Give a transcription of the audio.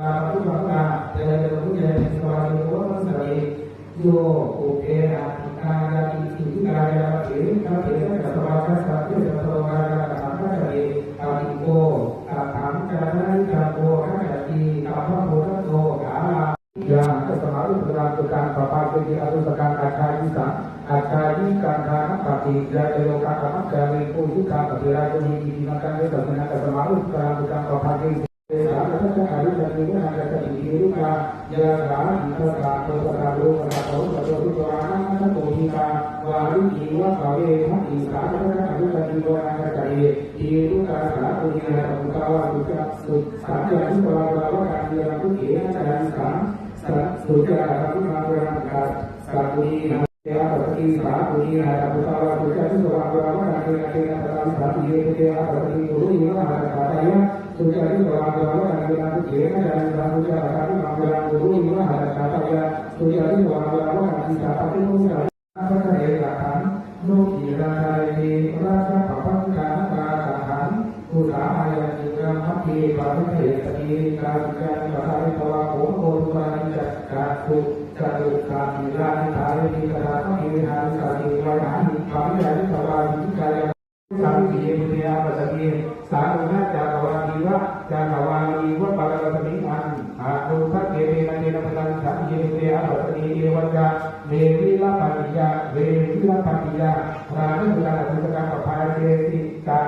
ทุกข์นาเจริญรุ่งเรืองสวัสดิ์โอภสริโยอุเทนะกายาติสิกายาเถระเถระสวากาสัพเพสัตโตกายาธรรมะเถอาติโกอาถังจาระนิจาโกขัจติอาภะโพธโตกาลายาสมารุปรานตุการปปาเกติอรุสการอาชายิสังอาชายิการทานปฏิยาเจโลกาธรรมะเจริญโพธิการปฏิราชนีอิติมังคันเวสัสนาสมารุปรานตุการปปาเกติสาธุสังฆาริสัตถินาคัจติรุกายาสาอิทธาโตสะโลกะโตสะโตทุตวานันโตหิกาวารุจีวะภเวทัติสาธุสังฆาริสัตถิโกนาคัจติทีรุกาสาตุหินาตุกาวาตุจักสุสัจจานุตวาระวะการเยนะทุเขนะจาริสังสัจสุจาระทุมาปรังกัสสัพพุนีนะเทวะปฏิสาปุนีนะตุกาวาตุจักสุวาระวะการเยนะเทนะตระสัพพิเทวะปฏิปุริยะหะตะยะสุจาริวาระวะการเยนะทุเขนะจาริสังสุจาระทุมาปรังปุริยะหะตะยะสุจาริวาระวะการสิกขาปฏิมุสานะพระเถระขันธ์โลกีราชาเยราชาปปังกานาขันธ์อุทาอายัญญิกามัคคีปาริเทสติกาจิกาปะทาริภวะโหโหตุปานิจักกาตุจตุคามิลานิทาริติกาภิวิหาริสาติวะนานิปามิยานิภวะวิกายสามิเยมุเตยาปัสสติสารุณะจากวานีวะจากวานีวะปะระสมิอันอานุทัตเตเมนะเตนะปะตังสามิเยมุเตยาปัสสติเอวัจจาเววิลาปานิยาเววิลาปานิยารานุกาตุสกาปะภาเรติกา